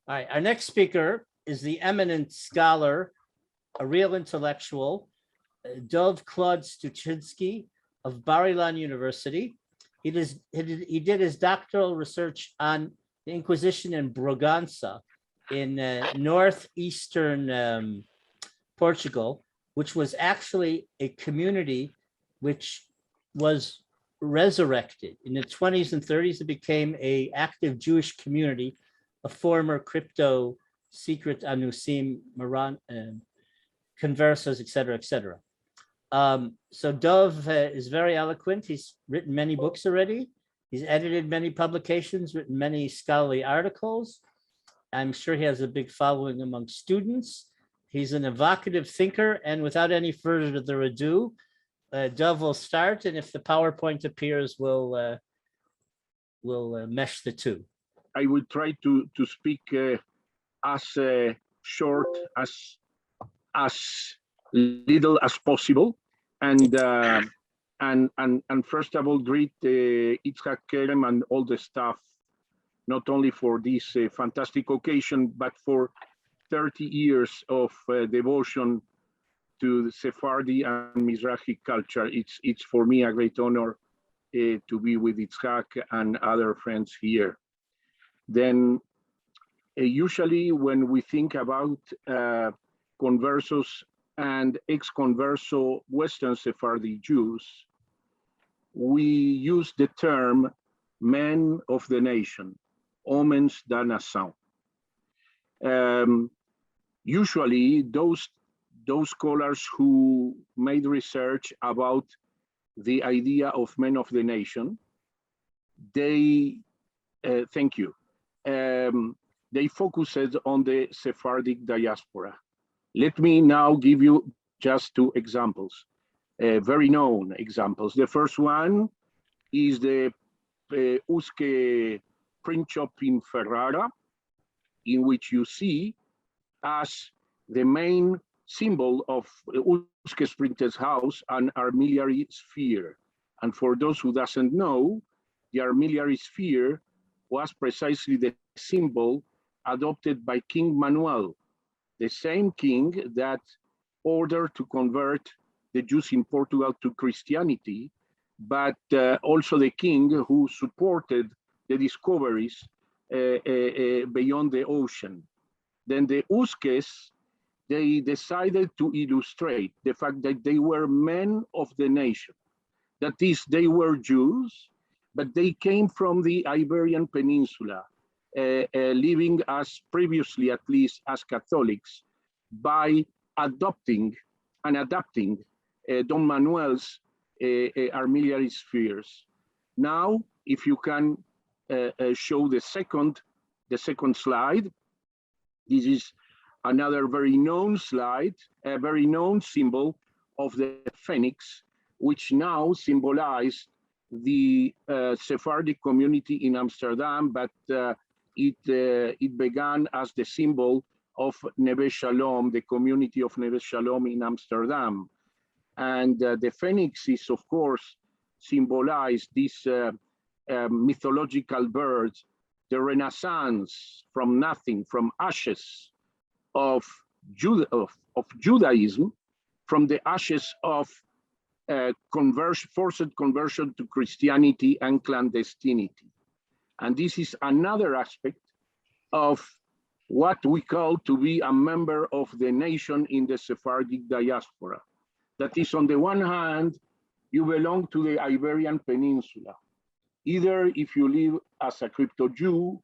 All right, our next speaker is the eminent scholar, a real intellectual, Dov Claude Stuczynski of Bar-Ilan University. He did his doctoral research on the Inquisition in Bragança in northeastern Portugal, which was actually a community which was resurrected. In the 20s and 30s, it became an active Jewish community, a former crypto secret anusim, conversas, et cetera, et cetera. So Dov is very eloquent. He's written many books already. He's edited many publications, written many scholarly articles. I'm sure he has a big following among students. He's an evocative thinker, and without any further ado, Dov will start, and if the PowerPoint appears, we'll mesh the two. I will try to speak as short, as little as possible, and first of all, greet Itzhak Kerem and all the staff, not only for this fantastic occasion, but for 30 years of devotion to the Sephardi and Mizrahi culture. It's for me a great honor to be with Itzhak and other friends here. Then usually when we think about conversos and ex-converso Western Sephardi Jews, we use the term men of the nation, homens da nação. Usually those scholars who made research about the idea of men of the nation, they, thank you, they focused on the Sephardic diaspora. Let me now give you just two examples, very known examples. The first one is the Usque print shop in Ferrara, in which you see as the main symbol of Usque's printer's house an armillary sphere. And for those who doesn't know, the armillary sphere was precisely the symbol adopted by King Manuel, the same king that ordered to convert the Jews in Portugal to Christianity, but also the king who supported the discoveries beyond the ocean. Then the Usques, they decided to illustrate the fact that they were men of the nation. That is, they were Jews, but they came from the Iberian Peninsula, living as previously, at least, as Catholics, by adopting and adapting Don Manuel's armillary spheres. Now, if you can show the second slide, this is another very known slide, a very known symbol of the phoenix, which now symbolize the Sephardic community in Amsterdam, but it began as the symbol of Neve Shalom, the community of Neve Shalom in Amsterdam. And the phoenix is, of course, symbolize this mythological bird, the renaissance from nothing, from ashes of Judaism, from the ashes of forced conversion to Christianity and clandestinity. And this is another aspect of what we call to be a member of the nation in the Sephardic diaspora. That is, on the one hand, you belong to the Iberian Peninsula, either if you live as a crypto Jew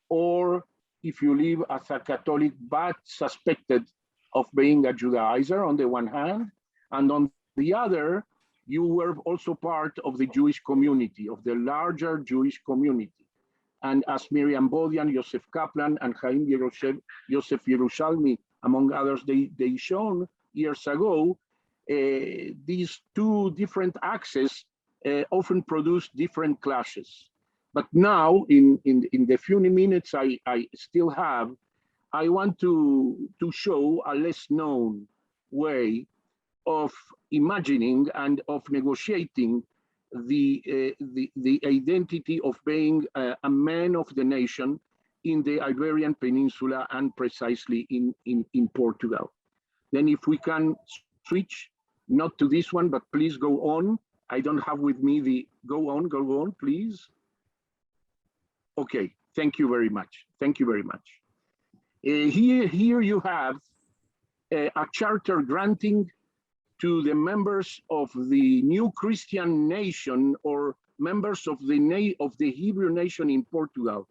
or if you live as a Catholic but suspected of being a Judaizer on the one hand, and on the other, you were also part of the Jewish community, of the larger Jewish community. And as Miriam Bodian, Yosef Kaplan, and Chaim Yosef Yerushalmi, among others, they shown years ago, these two different axes often produce different clashes. But now, in the few minutes I still have, I want to show a less known way of imagining and of negotiating the identity of being a man of the nation in the Iberian Peninsula and precisely in Portugal. Then if we can switch, not to this one, but please go on. I don't have with me the, go on, please. Okay, thank you very much. Thank you very much. Here you have a charter granting to the members of the new Christian nation or members of the Hebrew nation in Portugal,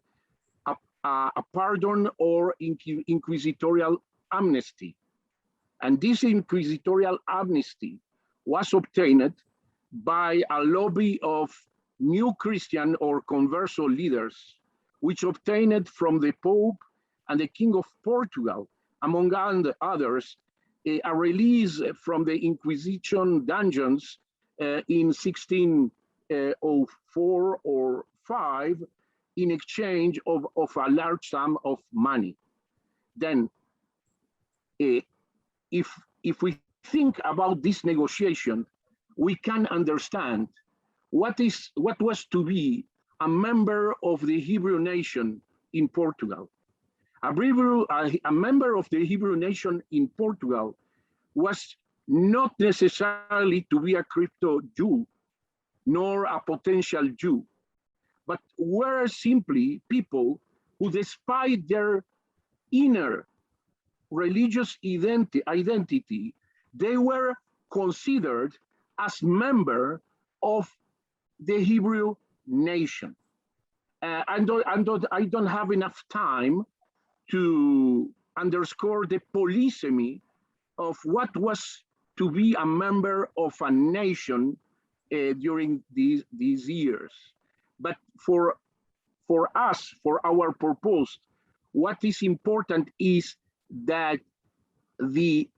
a pardon or inquisitorial amnesty. And this inquisitorial amnesty was obtained by a lobby of new Christian or converso leaders, which obtained from the Pope and the King of Portugal, among others, a release from the Inquisition dungeons in 1604 or 5 in exchange of a large sum of money. Then, if we think about this negotiation, we can understand what was to be a member of the Hebrew nation in Portugal. A member of the Hebrew nation in Portugal was not necessarily to be a crypto Jew, nor a potential Jew, but were simply people who, despite their inner religious identity, they were considered as member of the Hebrew nation. I don't have enough time to underscore the polysemy of what was to be a member of a nation during these years. But for us, for our purpose, what is important is that the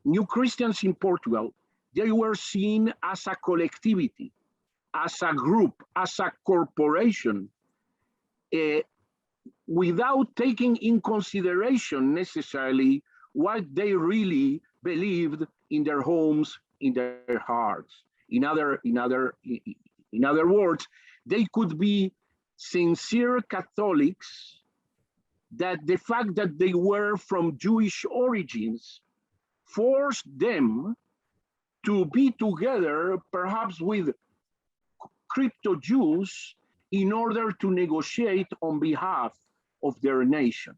new Christians in Portugal, they were seen as a collectivity, as a group, as a corporation, without taking in consideration necessarily what they really believed in their homes, in their hearts. In other words, they could be sincere Catholics, that the fact that they were from Jewish origins forced them to be together, perhaps with crypto Jews, in order to negotiate on behalf of their nation.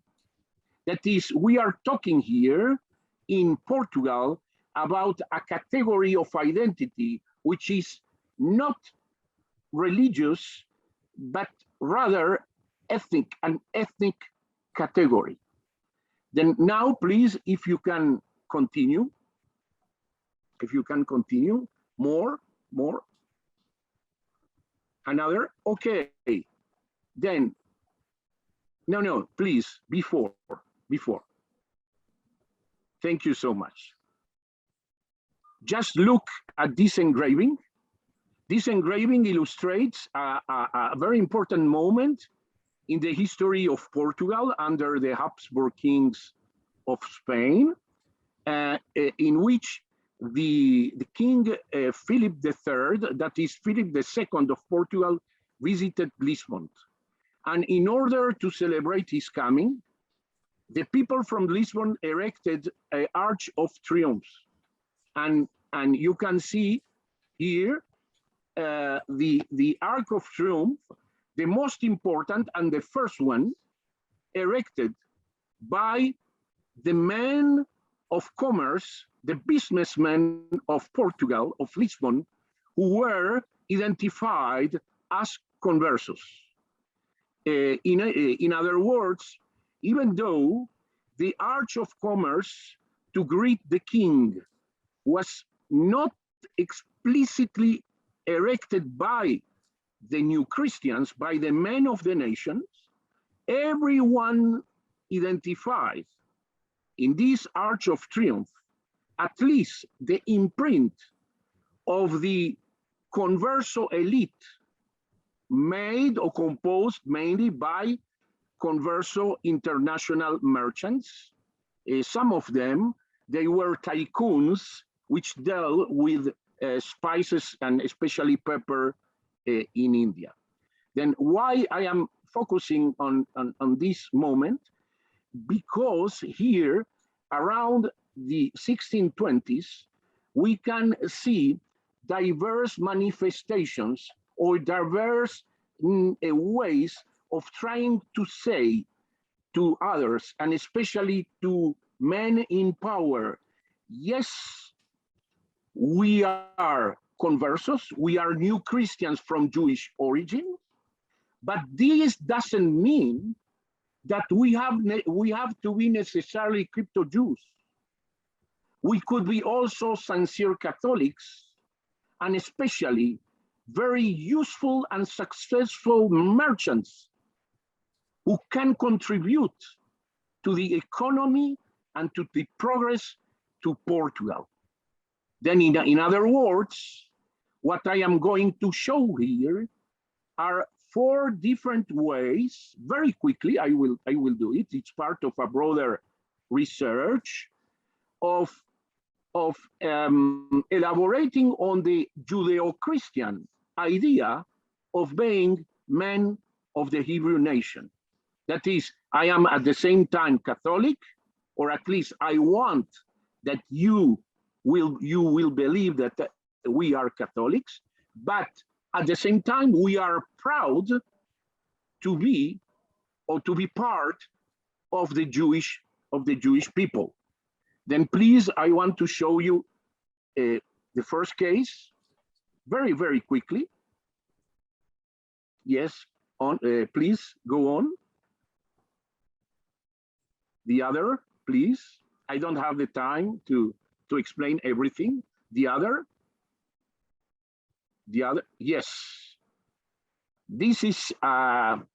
That is, we are talking here in Portugal about a category of identity which is not religious, but rather ethnic, an ethnic category. Then now, please, if you can continue. If you can continue, more. Another, okay. Then, no, please, before. Thank you so much. Just look at this engraving. This engraving illustrates a very important moment in the history of Portugal under the Habsburg kings of Spain, in which the King Philip III, that is Philip II of Portugal, visited Lisbon. And in order to celebrate his coming, the people from Lisbon erected an Arch of Triumph. And you can see here the Arch of Triumph, the most important and the first one, erected by the men of commerce, the businessmen of Portugal, of Lisbon, who were identified as conversos. In other words, even though the Arch of Commerce to greet the king was not explicitly erected by the new Christians, by the men of the nations, everyone identifies in this Arch of Triumph at least the imprint of the converso elite, made or composed mainly by converso international merchants. Some of them, they were tycoons which dealt with spices and especially pepper in India. Then why I am focusing on this moment because here around the 1620s, we can see diverse manifestations or diverse ways of trying to say to others, and especially to men in power, yes, we are conversos, we are new Christians from Jewish origin, but this doesn't mean that we have to be necessarily crypto-Jews. We could be also sincere Catholics, and especially very useful and successful merchants who can contribute to the economy and to the progress to Portugal. Then in other words, what I am going to show here are 4 different ways. Very quickly, I will do it. It's part of a broader research of elaborating on the Judeo-Christian idea of being men of the Hebrew nation. That is, I am at the same time Catholic, or at least I want that you will believe that we are Catholics, but at the same time we are proud to be part of the Jewish people. Then please, I want to show you the first case very, very quickly. Yes, please go on. The other, please. I don't have the time to explain everything. The other, yes. This is a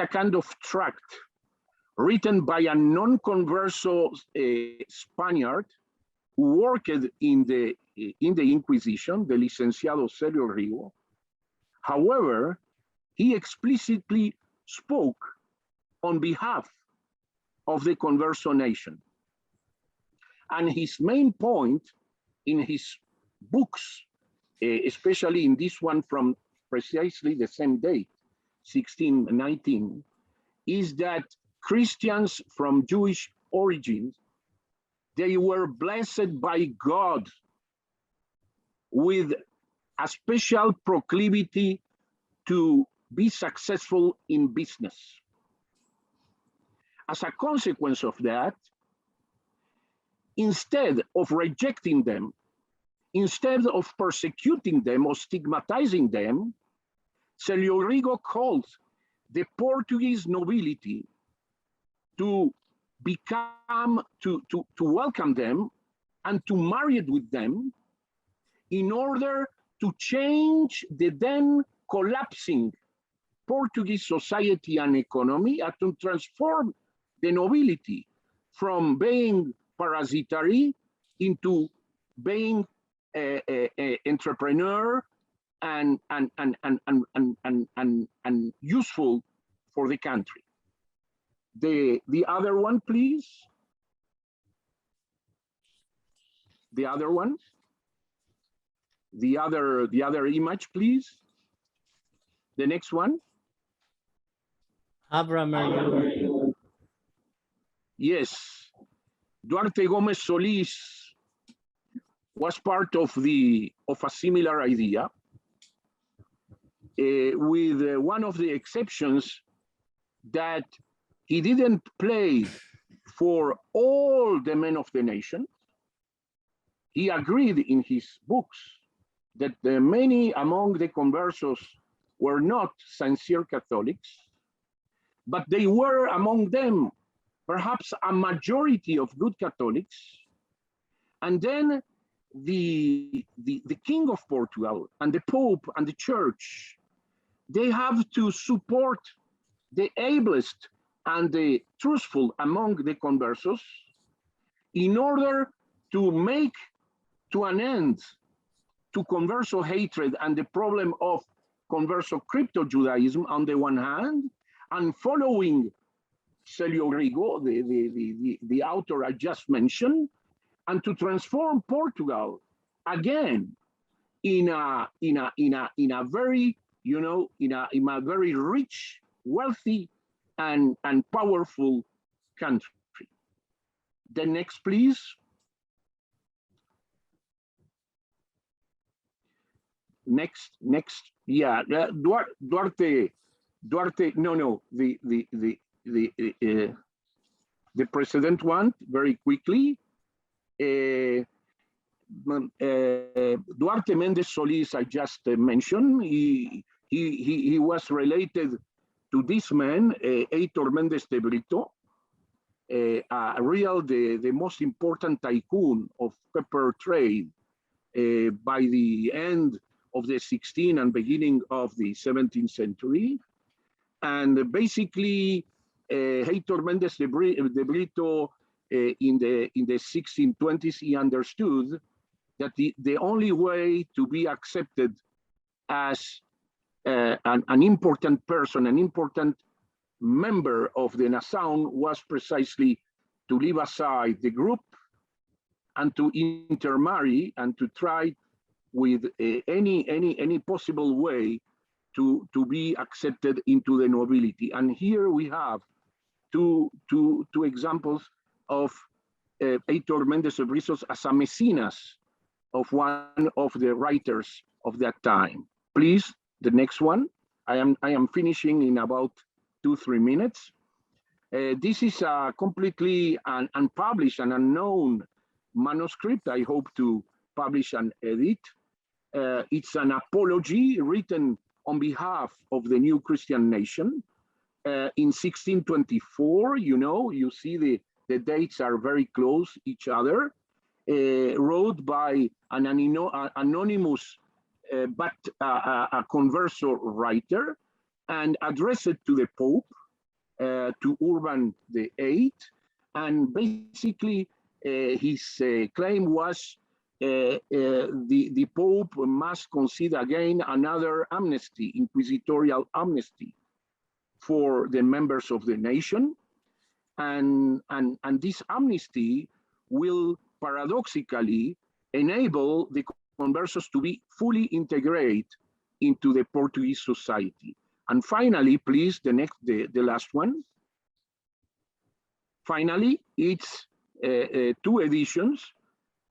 kind of tract written by a non-converso Spaniard who worked in the Inquisition, the Licenciado Celio Rigo. However, he explicitly spoke on behalf of the converso nation. And his main point in his books, especially in this one from precisely the same date, 1619, is that Christians from Jewish origins, they were blessed by God with a special proclivity to be successful in business. As a consequence of that, instead of rejecting them, instead of persecuting them or stigmatizing them, Celio Rigo called the Portuguese nobility to welcome them and to marry with them in order to change the then collapsing Portuguese society and economy, and to transform the nobility from being parasitary into being a entrepreneur and useful for the country. The other one, please. The other one. The other image, please. The next one. Abraham. Yes, Duarte Gomez Solís was part of a similar idea, with one of the exceptions that he didn't play for all the men of the nation. He agreed in his books that many among the conversos were not sincere Catholics, but they were among them perhaps a majority of good Catholics. And then the King of Portugal and the Pope and the Church, they have to support the ablest and the truthful among the conversos in order to make to an end to converso hatred and the problem of converso crypto-Judaism on the one hand, and following Celio Rigo, the author I just mentioned, and to transform Portugal again in a very you know, in a very rich, wealthy, and powerful country. The next, please. Next, yeah, Duarte, no, the president one, very quickly. Duarte Mendez Solis, I just mentioned, he was related to this man, Heitor Mendez de Brito, the most important tycoon of pepper trade by the end of the 16th and beginning of the 17th century. And basically, Heitor Mendez de Brito, in the 1620s, he understood that the only way to be accepted as an important person, an important member of the Nation, was precisely to leave aside the group and to intermarry and to try with any possible way to be accepted into the nobility. And here we have two examples of Heitor Mendez de Brito as a mecenas of one of the writers of that time. Please, the next one. I am finishing in about 2-3 minutes. This is a completely unpublished and unknown manuscript. I hope to publish and edit. It's an apology written on behalf of the new Christian nation in 1624. You know, you see the dates are very close each other. Wrote by an anonymous but a converso writer, and addressed to the Pope, to Urban VIII. And basically, his claim was the Pope must consider again another amnesty, inquisitorial amnesty, for the members of the nation. And this amnesty will paradoxically enable the conversos to be fully integrated into the Portuguese society. And finally, please, the last one. Finally, it's 2 editions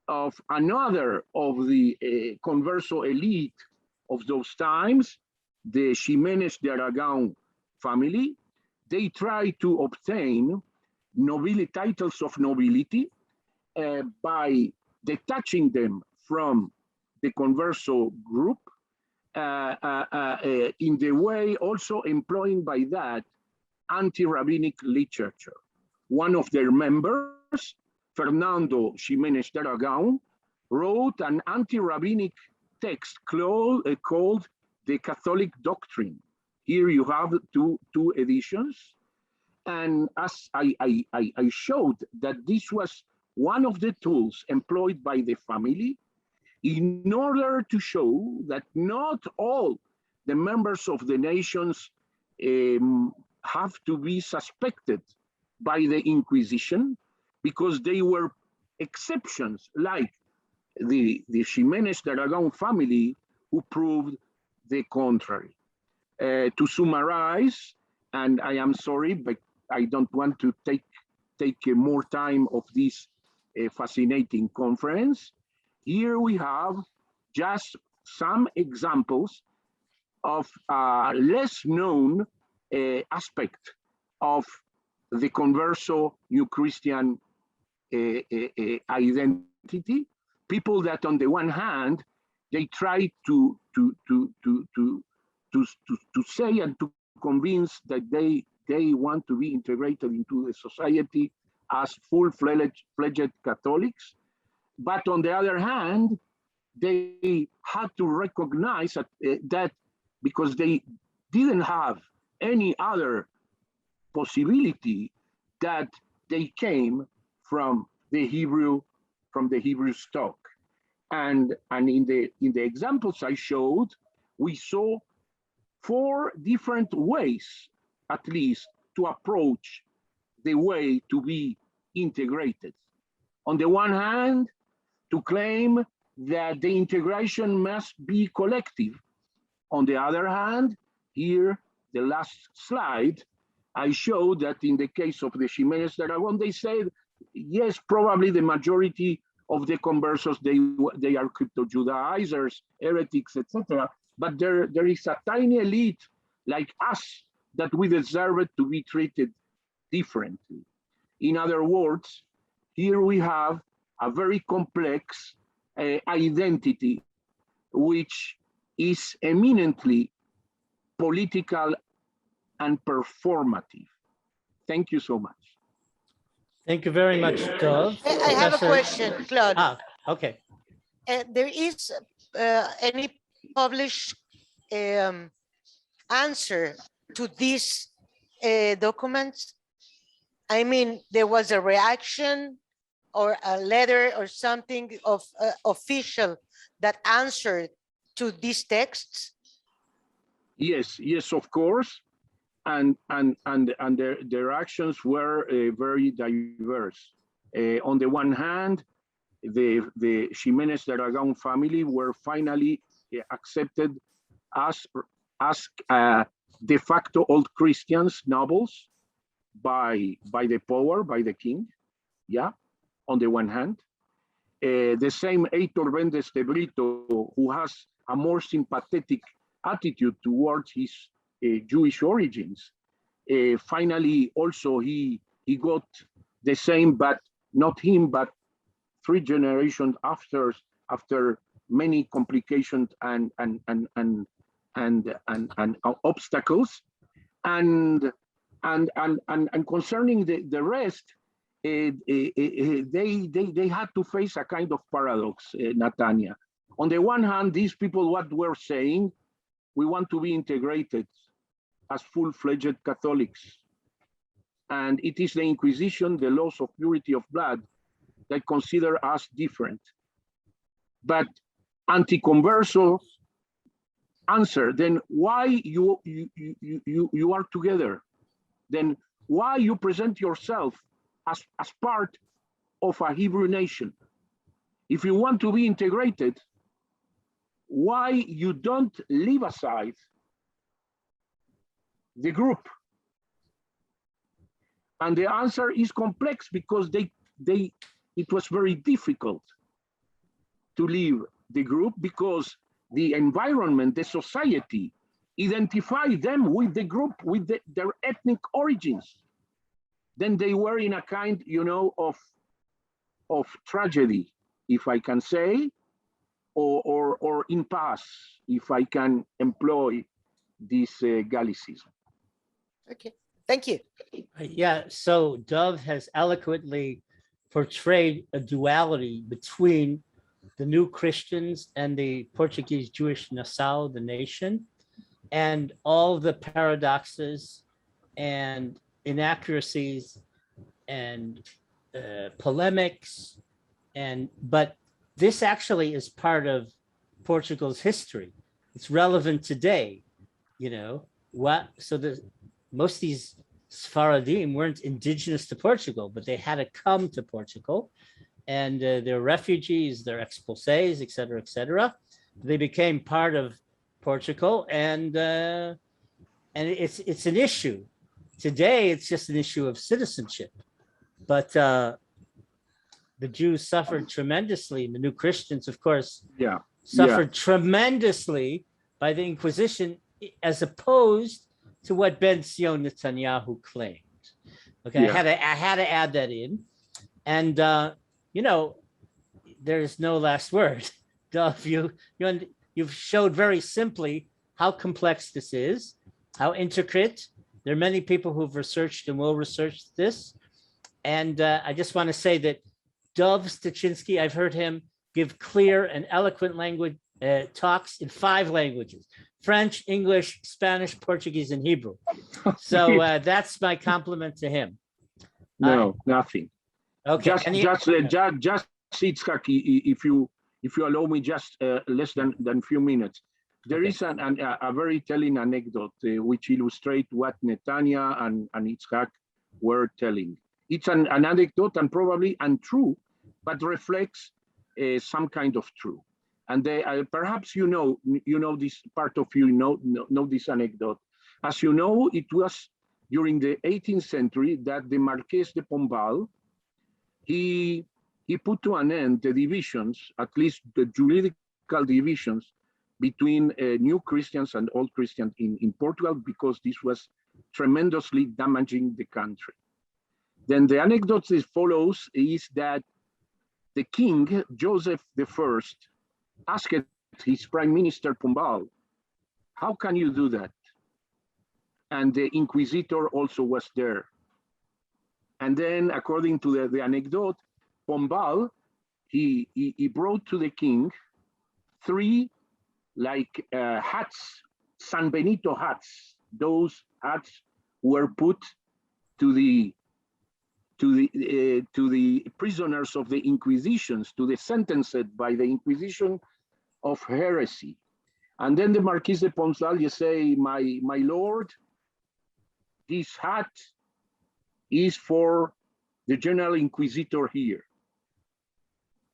of another of the converso elite of those times, the Ximénez de Aragon family. They try to obtain titles of nobility by detaching them from the converso group, in the way also employing by that anti-rabbinic literature. One of their members, Fernando Ximénez de Aragon, wrote an anti-rabbinic text called The Catholic Doctrine. Here you have two editions. And as I showed that this was one of the tools employed by the family in order to show that not all the members of the nations have to be suspected by the Inquisition, because they were exceptions, like the Ximénez de Aragon family, who proved the contrary. To summarize, and I am sorry, but I don't want to take more time of this fascinating conference. Here we have just some examples of less known aspect of the converso New Christian identity. People that, on the one hand, they try to say and to convince that they want to be integrated into the society as full-fledged Catholics. But on the other hand, they had to recognize that because they didn't have any other possibility, that they came from the Hebrew stock. And in the examples I showed, we saw 4 different ways, at least, to approach the way to be integrated. On the one hand, to claim that the integration must be collective, On the other hand, here, the last slide, I showed that in the case of the Ximenes de Aragon, they said, yes, probably the majority of the conversos, they are crypto-Judaizers, heretics, etc. But there is a tiny elite like us that we deserve to be treated differently. In other words, here we have a very complex identity, which is eminently political and performative. Thank you so much. Thank you very much, Dov. I have a question, Claude. Okay. There is any published answer to these documents? I mean, there was a reaction or a letter or something of official that answered to these texts? Yes, yes, of course. And their actions were very diverse. On the one hand, the Ximenes de Aragon family were finally accepted as de facto old Christians, nobles, by the power, by the king, yeah, on the one hand. The same Heitor Bendes de Brito, who has a more sympathetic attitude towards his Jewish origins, finally also he got the same, but not him, but 3 generations after many complications and obstacles, and concerning the rest, they had to face a kind of paradox, Natania. On the one hand, these people, what were saying, we want to be integrated as full-fledged Catholics. And it is the Inquisition, the laws of purity of blood, that consider us different. But anti-conversos answer, then why you are together? Then why you present yourself as part of a Hebrew nation? If you want to be integrated, why you don't leave aside the group? And the answer is complex because it was very difficult to leave the group because the environment, the society, identified them with the group, with their ethnic origins. Then they were in a kind, of tragedy, if I can say, or impasse, if I can employ this Gallicism. Okay, thank you. Yeah, so Dov has eloquently portrayed a duality between the new Christians and the Portuguese Jewish Nassau, the nation, and all the paradoxes and inaccuracies and polemics. But this actually is part of Portugal's history. It's relevant today, so most of these Sephardim weren't indigenous to Portugal, but they had to come to Portugal, and they're refugees, they're expulsees, et cetera. They became part of Portugal, and it's an issue. Today, it's just an issue of citizenship, but the Jews suffered tremendously, and the new Christians, of course, suffered tremendously by the Inquisition, as opposed to what Ben Zion Netanyahu claimed. Okay, I had to add that in, and there's no last word. Dov, you've showed very simply how complex this is, how intricate. There are many people who've researched and will research this, and I just want to say that Dov Stuczynski, I've heard him give clear and eloquent language talks in 5 languages: French, English, Spanish, Portuguese, and Hebrew. So that's my compliment to him. No, nothing. Okay. Just Yitzhak, if you allow me just less than few minutes. There is a very telling anecdote which illustrates what Netanya and Yitzhak were telling. It's an anecdote and probably untrue, but reflects some kind of truth. And they perhaps you know this part of you know this anecdote. As you know, it was during the 18th century that the Marqués de Pombal he put to an end the divisions, at least the juridical divisions between new Christians and old Christians in Portugal, because this was tremendously damaging the country. Then the anecdote that follows is that the king, Joseph I, asked his prime minister Pombal, how can you do that? And the inquisitor also was there. And then according to the anecdote, Pombal, he brought to the king 3 hats, San Benito hats. Those hats were put to the prisoners of the Inquisitions, to the sentenced by the Inquisition of heresy. And then the Marquis de Pombal, you say, my lord, this hat is for the General Inquisitor here.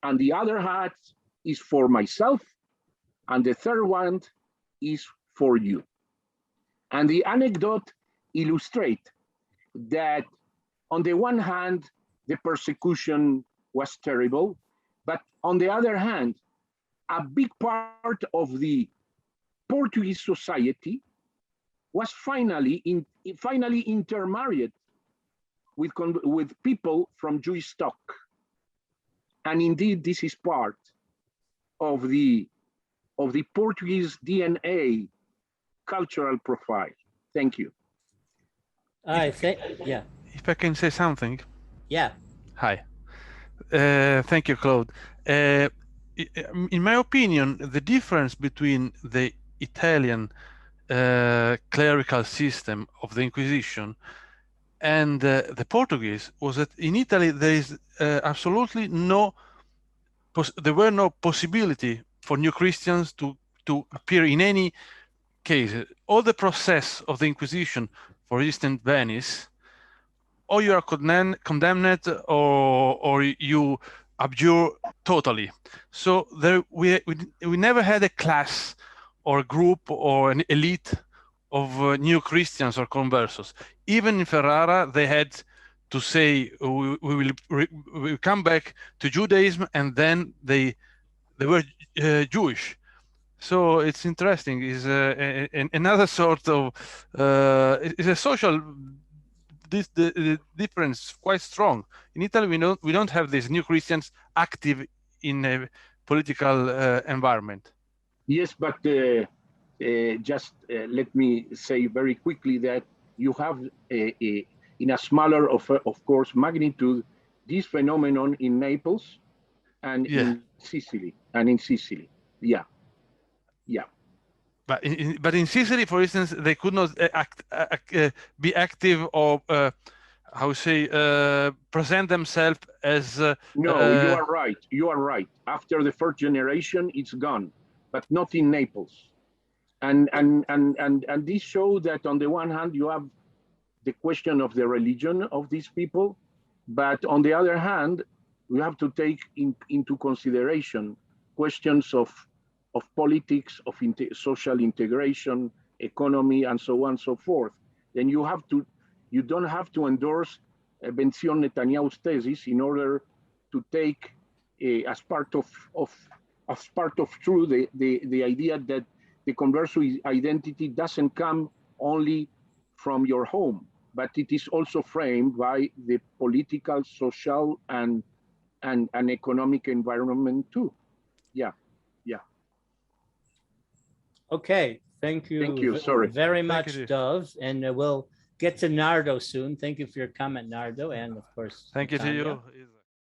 And the other hat is for myself. And the third one is for you. And the anecdote illustrates that on the one hand, the persecution was terrible, but on the other hand, a big part of the Portuguese society was finally intermarried with people from Jewish stock. And indeed, this is part of the Portuguese DNA cultural profile. Thank you. Yeah. If I can say something. Yeah. Hi. Thank you, Claude. In my opinion, the difference between the Italian clerical system of the Inquisition and the Portuguese was that in Italy there is absolutely there were no possibility for new Christians to appear in any case. All the process of the Inquisition, for instance, Venice, or you are condemned or you abjure totally. So we never had a class or a group or an elite of new Christians or conversos. Even in Ferrara, they had to say we will come back to Judaism, and then they were Jewish. So it's interesting. Is another sort of is a social the difference quite strong. In Italy, we don't have these new Christians active in a political environment. Yes, but just let me say very quickly that you have in a smaller of course magnitude this phenomenon in Naples and in Sicily Yeah. But in Sicily, for instance, they could not be active or present themselves as. No, you are right. You are right. After the first generation, it's gone, but not in Naples. And this shows that on the one hand, you have the question of the religion of these people, but on the other hand, we have to take into consideration questions of politics, of social integration, economy, and so on and so forth. Then you don't have to endorse Benzion Netanyahu's thesis in order to take as part of truth the idea that the converso identity doesn't come only from your home, but it is also framed by the political, social, and economic environment too. Yeah. Okay, thank you. Thank you. Sorry. Very much, you. Dove, and we'll get to Nardo soon. Thank you for your comment, Nardo, and of course. Thank you to Tanya. you.